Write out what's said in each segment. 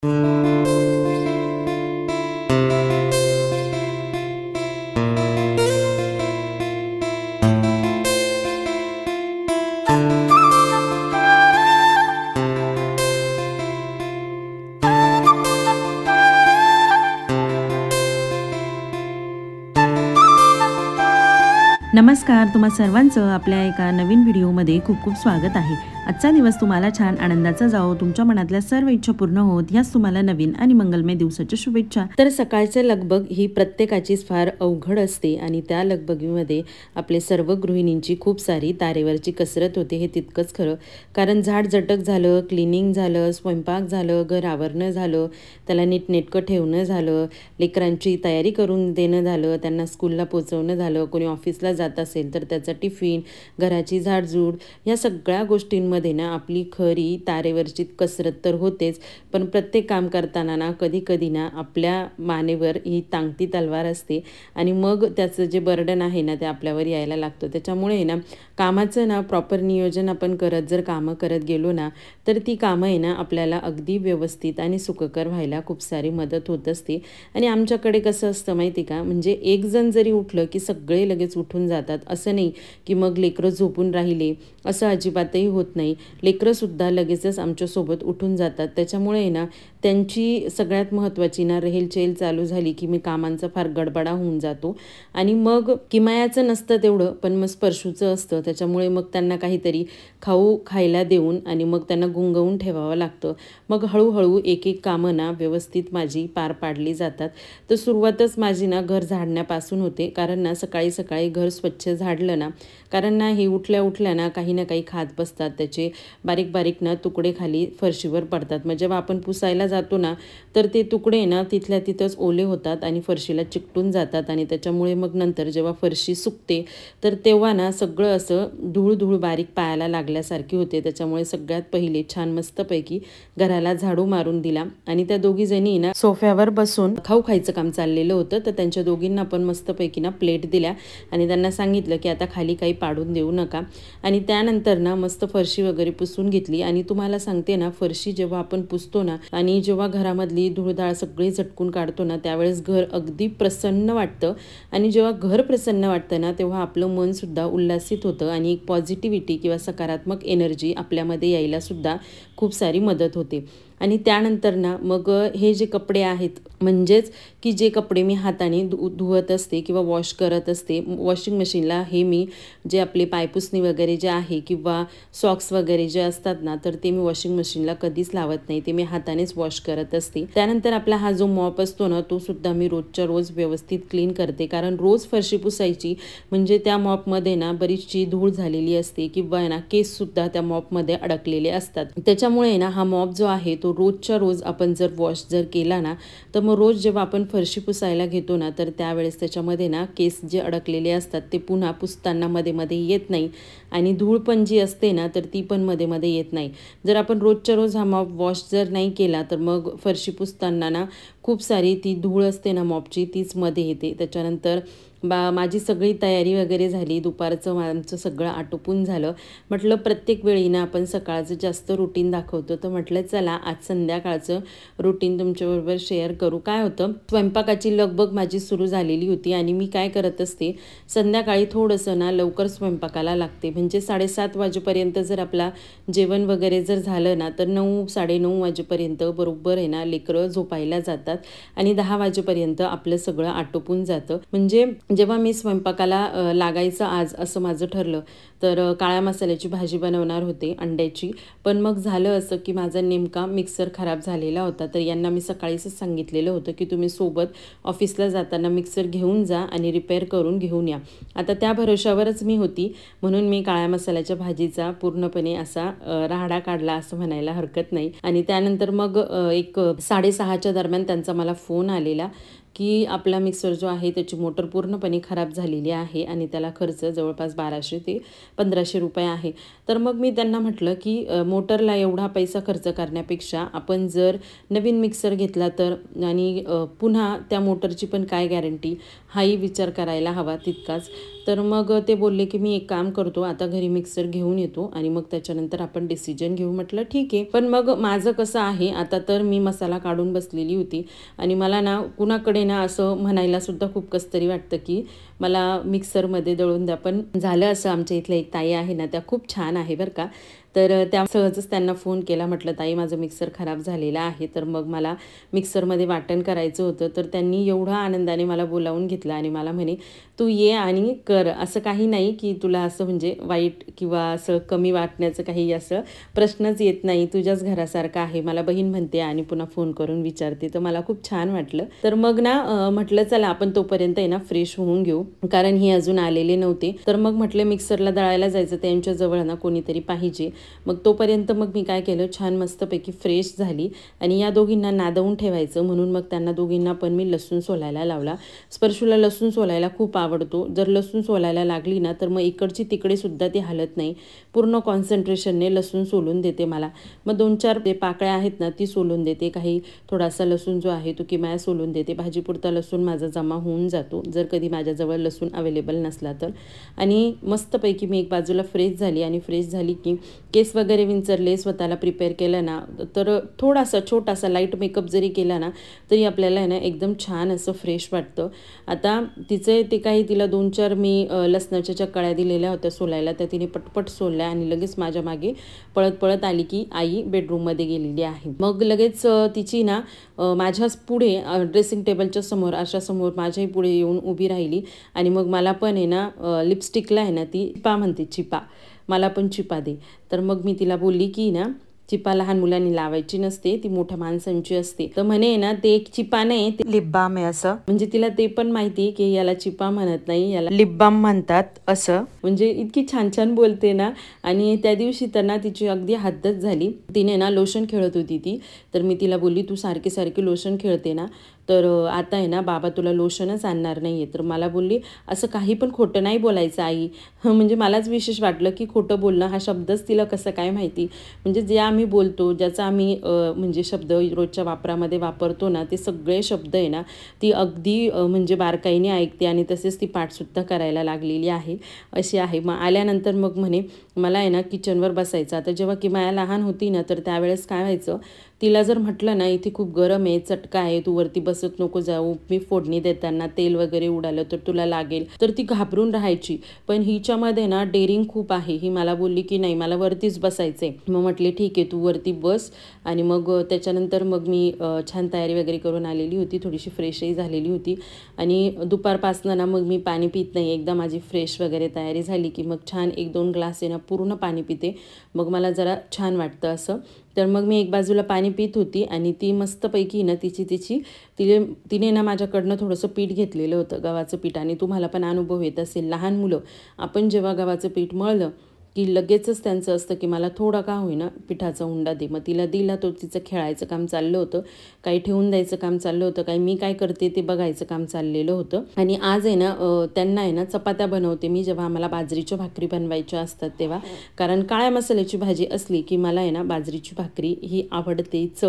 नमस्कार, तुम्हा सर्वांचं आपल्या एका नवीन व्हिडिओमध्ये खूप खूप स्वागत आहे। आजचा दिवस तुम्हाला छान आनंदाचा जावो, तुमच्या मनातल्या सर्व इच्छा पूर्ण होत याच तुम्हाला नवीन आणि मंगलमय दिवसाच्या शुभेच्छा। तर सकाळचे लगबग ही प्रत्येकाचीच फार अवघड असते आणि त्या लगबगीमध्ये आपले सर्व गृहिणींची खूप सारी तारेवरची कसरत होते, हे तितकंच खरं। कारण झाड झटक झालं, क्लिनिंग झालं, स्वयंपाक झालं, घर आवरणं झालं, त्याला नीटनेटकं ठेवणं झालं, लेकरांची तयारी करून देणं झालं, त्यांना स्कूलला पोहोचवणं झालं, कोणी ऑफिसला जात असेल तर त्याचा टिफिन, घराची झाडझूड, या सगळ्या गोष्टींमध्ये ना आपली खरी तारेवरची कसरत तर होतेच, पण प्रत्येक काम करताना ना कधी कधी ना आपल्या मानेवर ही टांगती तलवार असते आणि मग त्याचं जे बर्डन आहे ना ते आपल्यावर यायला लागतं। त्याच्यामुळे ना कामाचं ना प्रॉपर नियोजन आपण करत जर कामं करत गेलो ना तर ती कामं आहे ना आपल्याला अगदी व्यवस्थित आणि सुखकर व्हायला खूप सारी मदत होत असते। आणि आमच्याकडे कसं असतं माहिती का, म्हणजे एक जण जरी उठलं की सगळे लगेच उठून जातात, असं नाही की मग लेकरं झोपून राहिले, असं अजिबातही होत नाही। लेकरंसुद्धा लगेचच आमच्यासोबत उठून जातात। त्याच्यामुळे ना त्यांची सगळ्यात महत्त्वाची ना रेलचेल चालू झाली की मी कामांचा फार गडबडा होऊन जातो आणि मग किमयाचं नसतं तेवढं, पण मग स्पर्शूचं असतं। त्याच्यामुळे मग त्यांना काहीतरी खाऊ खायला देऊन आणि मग त्यांना गुंगवून ठेवावं लागतं। मग हळूहळू एक एक कामं ना व्यवस्थित माझी पार पाडली जातात। तर सुरुवातच माझी ना घर झाडण्यापासून होते, कारण ना सकाळी सकाळी घर स्वच्छ झाडलं ना, कारण ना हे उठल्या उठल्या ना काही खात बसतात, त्याचे बारीक बारीक ना तुकडे खाली फरशीवर पडतात। मग जेव्हा आपण पुसायला जातो ना तर ते तुकडे ना तिथल्या तिथंच ओले होतात आणि फरशीला चिकटून जातात आणि त्याच्यामुळे मग नंतर जेव्हा फरशी सुकते तर तेव्हा ना सगळं असं धूळ धूळ बारीक पायाला लागल्यासारखी होते। त्याच्यामुळे सगळ्यात पहिले छान मस्तपैकी घराला झाडू मारून दिला आणि त्या दोघी जणी ना सोफ्यावर बसून खाऊ खायचं काम चाललेलं होतं, तर त्यांच्या दोघींना पण मस्तपैकी ना प्लेट दिल्या आणि त्यांना सांगितलं की आता खाली काही पाडून देऊ नका। आणि त्यानंतर ना मस्त फरशी वगैरे पुसून घेतली। आणि तुम्हाला सांगते ना, फरशी जेव्हा आपण पुसतो ना आणि जेव्हा घरामधली धूळधाळ सगळी झटकून काढतो ना त्यावेळेस घर अगदी प्रसन्न वाटतं आणि जेव्हा घर प्रसन्न वाटतं ना तेव्हा आपलं मन सुद्धा उल्हासित होतं आणि एक पॉझिटिव्हिटी किंवा सकारात्मक एनर्जी आपल्यामध्ये यायला सुद्धा खूप सारी मदत होते। आणि त्यानंतर ना मग हे जे कपडे आहेत, म्हणजेच की जे कपडे मी हाताने धुवत असते किंवा वॉश करत असते, वॉशिंग मशीनला हे मी जे आपले पायपुसणी वगैरे जे आहे किंवा सॉक्स वगैरे जे असतात ना तर ते मी वॉशिंग मशीनला कधीच लावत नाही, ते मी हातानेच वॉश करत असते। त्यानंतर आपला हा जो मॉप असतो ना तो सुद्धा मी रोजच्या रोज व्यवस्थित क्लीन करते, कारण रोज फरशी पुसायची म्हणजे त्या मॉपमध्ये ना बरीचशी धूळ झालेली असते किंवा ना केससुद्धा त्या मॉपमध्ये अडकलेले असतात। त्याच्यामुळे ना हा मॉप जो आहे तो रोजच्या रोज आपण जर वॉश जर केला ना तर मग रोज जेव्हा आपण फरशी पुसायला घेतो ना तर त्यावेळेस त्याच्यामध्ये ना केस जे अडकलेले असतात ते पुन्हा पुसताना मध्ये मध्ये येत नाही आणि धूळ पण जी असते ना तर ती पण मध्ये मध्ये येत नाही। जर आपण रोजच्या रोज हा मॉप वॉश जर नाही केला तर मग फरशी पुसताना ना खूप सारी ती धूळ असते ना मॉपची तीच मध्ये येते। त्याच्यानंतर माझी सगळी तयारी वगैरे झाली, दुपारचं आमचं सगळं आटोपून झालं। म्हटलं प्रत्येक वेळी ना आपण सकाळचं जास्त रुटीन दाखवतो, तर म्हटलं चला आज संध्याकाळचं रुटीन तुमच्याबरोबर शेअर करू। काय होतं, स्वयंपाकाची लगबग माझी सुरू झालेली होती आणि मी काय करत असते, संध्याकाळी थोडंसं ना लवकर स्वयंपाकाला लागते, म्हणजे 7:30 वाजेपर्यंत जर आपला जेवण वगैरे जर झालं ना तर 9 साडेनऊ वाजेपर्यंत बरोबर आहे ना लेकरं झोपायला जातात आणि 10 वाजेपर्यंत आपलं सगळं आटोपून जातं। म्हणजे जेव्हा मी स्वयंपाकाला लागायचं आज असं माझं ठरलं तर काळ्या मसाल्याची भाजी बनवणार होते अंड्याची, पण मग झालं असं की माझा नेमका मिक्सर खराब झालेला होता। तर यांना मी सकाळीच सांगितलेलं होतं की तुम्ही सोबत ऑफिसला जाताना मिक्सर घेऊन जा आणि रिपेअर करून घेऊन या। आता त्या भरोशावरच मी होती, म्हणून मी काळ्या मसाल्याच्या भाजीचा पूर्णपणे असा राहाडा काढला असं म्हणायला हरकत नाही। आणि त्यानंतर मग एक 6:30च्या दरम्यान त्यांचा मला फोन आलेला, की आपला मिक्सर जो आहे त्याची मोटर पूर्णपणे खराब झालेली आहे आणि त्याला खर्च जवळपास 1200 ते 1500 रुपये आहे। तर मग मी त्यांना म्हटलं की मोटरला एवढा पैसा खर्च करण्यापेक्षा आपण जर नवीन मिक्सर घेतला तर आणि पुन्हा त्या मोटरची पण काय गॅरंटी हाही विचार करायला हवा तितकाच। तर मग ते बोलले की मी एक काम करतो, आता घरी मिक्सर घेऊन येतो आणि मग त्याच्यानंतर आपण डिसिजन घेऊ। म्हटलं ठीक आहे। पण मग माझं कसं आहे, आता तर मी मसाला काढून बसलेली होती आणि मला ना कुणाकडे ना असं म्हणायला सुद्धा खूप कसतरी वाटतं की मला मिक्सरमध्ये दळून द्या। पण झालं असं, आमच्या इथल्या एक ताई आहे ना, त्या खूप छान आहे बरं का। तर त्या सहजच त्यांना फोन केला, म्हटलं ताई माझं मिक्सर खराब झालेला आहे, तर मग मला मिक्सरमध्ये वाटण करायचं होतं। तर त्यांनी एवढा आनंदाने मला बोलावून घेतलं आणि मला म्हणे तू ये आणि कर, असं काही नाही की तुला असं म्हणजे वाईट किंवा असं कमी वाटण्याचं काही असं प्रश्नच येत नाही, तुझ्याच घरासारखं आहे, मला बहीण म्हणते आणि पुन्हा फोन करून विचारते। तर मला खूप छान वाटलं। तर मग ना म्हटलं चला आपण तोपर्यंत आहे ना फ्रेश होऊन घेऊ, कारण ही अजून आलेले नव्हते। तर मग म्हटलं मिक्सरला दळायला जायचं, त्यांच्याजवळ ना कोणीतरी पाहिजे। मग तोपर्यंत मग मी काय केलं, छान मस्तपैकी फ्रेश झाली आणि या दोघींना नादवून ठेवायचं म्हणून मग त्यांना दोघींना पण मी लसूण सोलायला लावला। स्पर्शूला लसूण सोलायला खूप आवडतो, जर लसूण सोलायला लागली ना तर मग इकडची तिकडे सुद्धा ती हलत नाही, पूर्ण कॉन्सन्ट्रेशनने लसूण सोलून देते मला। मग 2-4 पाकळ्या आहेत ना ती सोलून देते, काही थोडासा लसूण जो आहे तो किमाया सोलून देते। भाजीपुरता लसूण माझा जमा होऊन जातो जर कधी माझ्याजवळ लसूण अवेलेबल नसला तर। आणि मस्तपैकी मी एक बाजूला फ्रेश झाली आणि फ्रेश झाली की केस वगैरे विंचरले, स्वतःला प्रिपेअर केलं ना, तर थोडासा छोटासा लाईट मेकअप जरी केला ना तरी आपल्याला आहे ना एकदम छान असं फ्रेश वाटतं। आता तिचे ते काही तिला 2-4 मी लसणाच्या चकळ्या दिलेल्या होत्या सोलायला, त्या तिने पटपट सोलल्या आणि लगेच माझ्या मागे पळत पळत आली की आई बेडरूममध्ये गेलेली आहे। मग लगेच तिची ना माझ्याच पुढे ड्रेसिंग टेबलच्या समोर अशा समोर माझ्याही पुढे येऊन उभी राहिली आणि मग मला पण आहे ना लिपस्टिकला आहे ना ती चिपा म्हणते, चिपा मला पण चिपा दे। तर मग मी तिला बोलली की ना चिपा लहान मुलांनी लावायची नसते, ती मोठ्या माणसांची असते। तर म्हणे ना ते एक चिपा नाही, ते लिप बाम आहे असं, म्हणजे तिला ते पण माहिती की याला चिपा म्हणत नाही, याला लिप बाम म्हणतात असं। म्हणजे इतकी छान छान बोलते ना। आणि त्या दिवशी तर ना तिची अगदी हद्दच झाली, तिने ना लोशन खेळत होती ती, तर मी तिला बोलली तू सारखी सारखी लोशन खेळते ना, तर आता आहे ना बाबा तुला लोशनच आणणार नाही आहे। तर मला बोलली असं काही पण खोटं नाही बोलायचं आई। म्हणजे मलाच विशेष वाटलं की खोटं बोलणं हा शब्दच तिला कसं काय माहिती, म्हणजे जे आम्ही बोलतो, ज्याचा आम्ही म्हणजे शब्द रोजच्या वापरामध्ये वापरतो ना, ते सगळे शब्द आहे ना ती अगदी म्हणजे बारकाईने ऐकते आणि तसेच ती पाठसुद्धा करायला लागलेली आहे, अशी आहे। मग आल्यानंतर मग म्हणे मला आहे ना किचनवर बसायचं। आता जेव्हा किमाया लहान होती ना तर त्यावेळेस काय व्हायचं, तिला जर म्हटलं ना इथे खूप गरम आहे, चटका आहे, तू वरती बसत नको जाऊ, मी फोडणी देताना तेल वगैरे उडालं तर तुला लागेल, तर ती घाबरून राहायची। पण हिच्यामध्ये ना डेअरिंग खूप आहे, ही मला बोलली की नाही मला वरतीच बसायचंय। मग म्हटले ठीक आहे तू वरती बस। आणि मग त्याच्यानंतर मग मी छान तयारी वगैरे करून आलेली होती, थोडीशी फ्रेशही झालेली होती आणि दुपारपासनं ना मग मी पाणी पित नाही, एकदा माझी फ्रेश वगैरे तयारी झाली की मग छान 1-2 ग्लास आहे ना पूर्ण पाणी पिते, मग मला जरा छान वाटतं असं। तर मग मी एक बाजूला पाणी पित होती आणि ती मस्तपैकी ना तिने ना माझ्याकडनं थोडंसं पीठ घेतलेलं होतं, गव्हाचं पीठ। आणि तुम्हाला पण अनुभव येत असेल, लहान मुलं आपण जेव्हा गव्हाचं पीठ मळलं की लगेचच त्यांचं असतं की मला थोडा का होईना पिठाचा हुंडा दे। मग तिला दिला, तो तिचं खेळायचं काम चाललं होतं, काही ठेवून द्यायचं काम चाललं होतं, काही मी काय करते ते बघायचं काम चाललेलं होतं। आणि आज आहे ना त्यांना आहे ना चपात्या बनवते मी, जेव्हा आम्हाला बाजरीच्या भाकरी बनवायच्या असतात तेव्हा, कारण काळ्या मसाल्याची भाजी असली की मला आहे ना बाजरीची भाकरी ही आवडतेच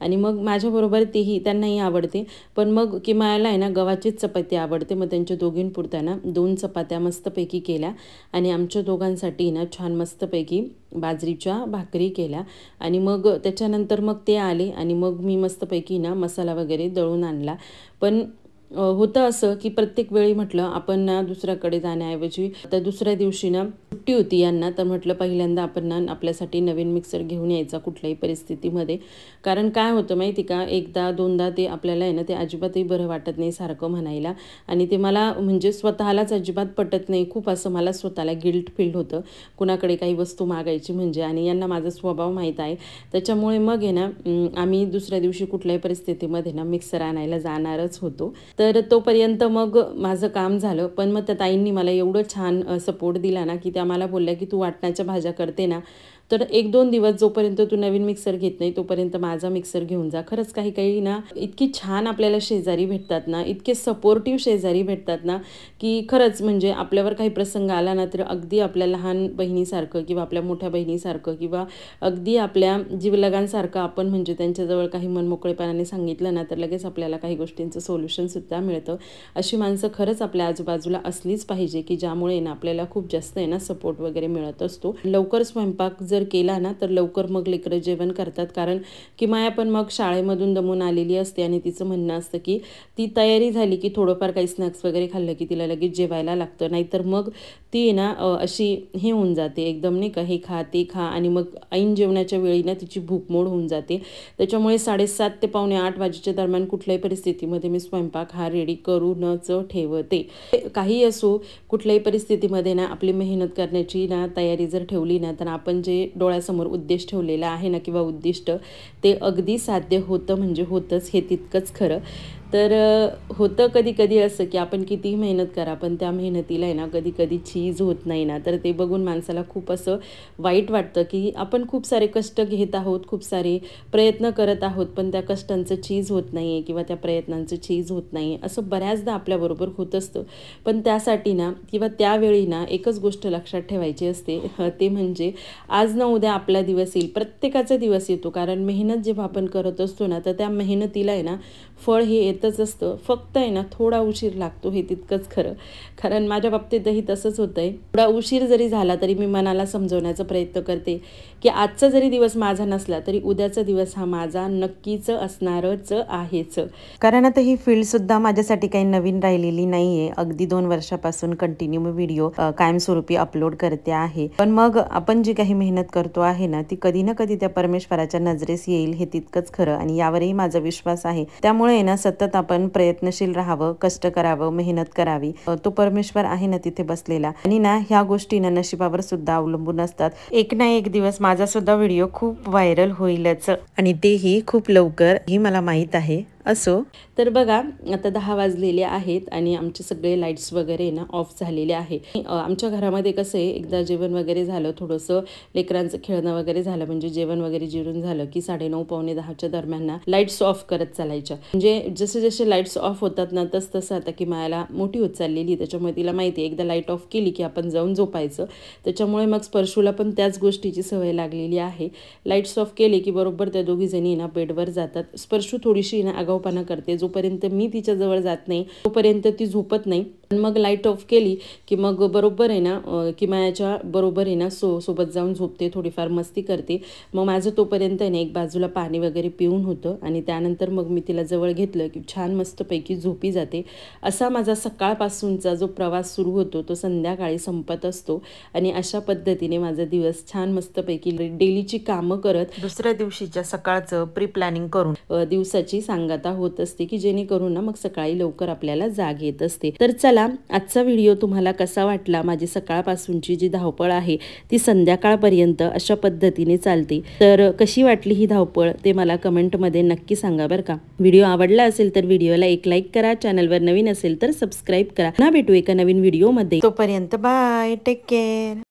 आणि मग माझ्याबरोबर तेही त्यांनाही आवडते। पण मग किमायाला आहे ना गव्हाचीच चपाती आवडते, मग त्यांच्या दोघींपुरत्या ना 2 चपात्या मस्तपैकी केल्या आणि आमच्या दोघांसाठी ना छान मस्तपैकी बाजरीच्या भाकरी केल्या। आणि मग त्याच्यानंतर मग ते आले आणि मग मी मस्तपैकी ना मसाला वगैरे दळून आणला। पण होतं असं की प्रत्येक वेळी म्हटलं आपण ना दुसऱ्याकडे जाण्याऐवजी, तर दुसऱ्या दिवशी ना सुट्टी होती यांना, तर म्हटलं पहिल्यांदा आपण ना आपल्यासाठी नवीन मिक्सर घेऊन यायचा कुठल्याही परिस्थितीमध्ये। कारण काय होतं माहिती का, एकदा दोनदा ते आपल्याला आहे ना ते अजिबातही बरं वाटत नाही सारखं म्हणायला, आणि ते मला म्हणजे स्वतःलाच अजिबात पटत नाही, खूप असं मला स्वतःला गिल्ट फील होतं कुणाकडे काही वस्तू मागायची म्हणजे। आणि यांना माझा स्वभाव माहीत आहे, त्याच्यामुळे मग आहे ना आम्ही दुसऱ्या दिवशी कुठल्याही परिस्थितीमध्ये ना मिक्सर आणायला जाणारच होतो। तर तोपर्यंत मग माझं काम झालं। पण मग त्या ताईंनी मला एवढं छान सपोर्ट दिला ना की त्या मला बोलल्या की तू वाटणाच्या भाज्या करते ना, तर 1-2 दिवस जोपर्यंत तू नवीन मिक्सर घेत नाही तोपर्यंत माझा मिक्सर घेऊन जा. खरंच काही काही ना इतकी छान आपल्याला शेजारी भेटतात ना, इतके सपोर्टिव्ह शेजारी भेटतात ना, की खरंच म्हणजे आपल्यावर काही प्रसंग आला ना तर अगदी आपल्या लहान बहिणीसारखं किंवा आपल्या मोठ्या बहिणीसारखं किंवा अगदी आपल्या जीवलगांसारखं आपण म्हणजे त्यांच्याजवळ काही मनमोकळेपणाने सांगितलं ना तर लगेच आपल्याला काही गोष्टींचं सोल्युशनसुद्धा मिळतं. अशी माणसं खरंच आपल्या आजूबाजूला असलीच पाहिजे की ज्यामुळे ना आपल्याला खूप जास्त आहे ना सपोर्ट वगैरे मिळत असतो. लवकर स्वयंपाक जर केला ना तर लवकर मग लेकरं जेवण करतात, कारण किमाया पण मग शाळेमधून दमून आलेली असते आणि तिचं म्हणणं असतं की ती तयारी झाली की थोडंफार काही स्नॅक्स वगैरे खाल्लं की तिला लगेच जेवायला लागतं, नाहीतर मग ती ना अशी हे होऊन जाते एकदम नाही का, हे खा ते खा आणि मग ऐन जेवणाच्या वेळी ना तिची भूकमोड होऊन जाते. त्याच्यामुळे 7:30 ते 7:45 वाजेच्या दरम्यान कुठल्याही परिस्थितीमध्ये मी स्वयंपाक हा रेडी करूनच ठेवते. काही असो कुठल्याही परिस्थितीमध्ये ना आपली मेहनत करण्याची ना तयारी जर ठेवली ना तर आपण जे डोळ्यासमोर उद्देश ठेवलेला आहे ना किंवा उद्दिष्ट ते अगदी साध्य होतं म्हणजे होतंच, हे तितकंच खरं. तर होतं कधी कधी असं की आपण कितीही मेहनत करा पण त्या मेहनतीला आहे ना कधी कधी चीज होत नाही ना, तर ते बघून माणसाला खूप असं वाईट वाटतं की आपण खूप सारे कष्ट घेत आहोत, खूप सारे प्रयत्न करत आहोत पण त्या कष्टांचं चीज होत नाही आहे किंवा त्या प्रयत्नांचं चीज होत नाही आहे. असं बऱ्याचदा आपल्याबरोबर होत असतं. पण त्यासाठी ना किंवा त्यावेळी ना एकच गोष्ट लक्षात ठेवायची असते, ते म्हणजे आज ना उद्या आपला दिवस येईल. प्रत्येकाचा दिवस येतो, कारण मेहनत जेव्हा आपण करत असतो ना तर त्या मेहनतीला आहे ना फळ हे येतच असतं. फक्त आहे ना थोडा उशीर लागतो, हे तितकंच खरं. कारण माझ्या बाबतीतही तसंच होतं आहे. थोडा उशीर जरी झाला तरी मी मनाला समजवण्याचा प्रयत्न करते की आजचा जरी दिवस माझा नसला तरी उद्याचा दिवस हा माझा नक्कीच असणारच आहेच. कारण आता ही फील्डसुद्धा माझ्यासाठी काही नवीन राहिलेली नाही आहे. अगदी 2 वर्षापासून कंटिन्यू मी व्हिडिओ कायमस्वरूपी अपलोड करते आहे. पण मग आपण जी काही मेहनत करतो आहे ना ती कधी ना कधी त्या परमेश्वराच्या नजरेस येईल, हे तितकंच खरं आणि यावरही माझा विश्वास आहे. त्यामुळे ना सतत आपण प्रयत्नशील राहावं, कष्ट करावं, मेहनत करावी. तो परमेश्वर आहे ना तिथे बसलेला आणि ना ह्या गोष्टी ना नशिबावर सुद्धा अवलंबून असतात. एक ना एक दिवस माझा सुद्धा व्हिडिओ खूप व्हायरल होईलच आणि तेही खूप लवकर, ही मला माहीत आहे. असो तर बघा आता 10 वाजलेले आहेत आणि आमचे सगळे लाईट्स वगैरे ना ऑफ झालेले आहे. आमच्या घरामध्ये कसं आहे, एकदा जेवण वगैरे झालं, थोडंसं लेकरांचं खेळणं वगैरे झालं म्हणजे जेवण वगैरे जिरून झालं की 9:30 पावणे 10च्या दरम्यान ना लाईट्स ऑफ करत चालायच्या. म्हणजे जसे जसे लाईट्स ऑफ होतात ना तस तसं आता की मायाला मोठी होत चाललेली, त्याच्यामुळे तिला माहिती आहे एकदा लाईट ऑफ केली की आपण जाऊन झोपायचं. त्याच्यामुळे मग स्पर्शूला पण त्याच गोष्टीची सवय लागलेली आहे. लाईट्स ऑफ केली की बरोबर त्या दोघी जणी ना बेडवर जातात. स्पर्शू थोडीशी ना आगाऊपणा करते, जोपर्यंत मी तिच्या जवळ जात नाही तोपर्यंत ती झोपत नाही. मग लाईट ऑफ केली की मग बरोबर आहे ना किमयाच्या बरोबर आहे ना सोबत जाऊन झोपते, थोडीफार मस्ती करते. मग माझं तोपर्यंत आहे ना एक बाजूला पाणी वगैरे पिऊन होतं आणि त्यानंतर मग मी तिला जवळ घेतलं की छान मस्तपैकी झोपी जाते. असा माझा सकाळपासूनचा जो प्रवास सुरू होतो तो संध्याकाळी संपत असतो आणि अशा पद्धतीने माझा दिवस छान मस्तपैकी डेलीची कामं करत दुसऱ्या दिवशीच्या सकाळचं प्री प्लॅनिंग करून दिवसाची सांगता होत असते की जेणेकरून ना मग सकाळी लवकर आपल्याला जाग येत असते. तर चला आजचा व्हिडिओ तुम्हाला कसा वाटला? माझी सकाळपासूनची जी धावपळ आहे ती संध्याकाळपर्यंत अशा पद्धतीने चालते. तर कशी वाटली ही धावपळ ते मला कमेंटमध्ये नक्की सांगा बरं का. व्हिडिओ आवडला असेल तर व्हिडिओला एक लाईक करा, चॅनलवर नवीन असेल तर सबस्क्राईब करा. पुन्हा भेटू एका नवीन व्हिडिओमध्ये. तोपर्यंत बाय, टेक केअर.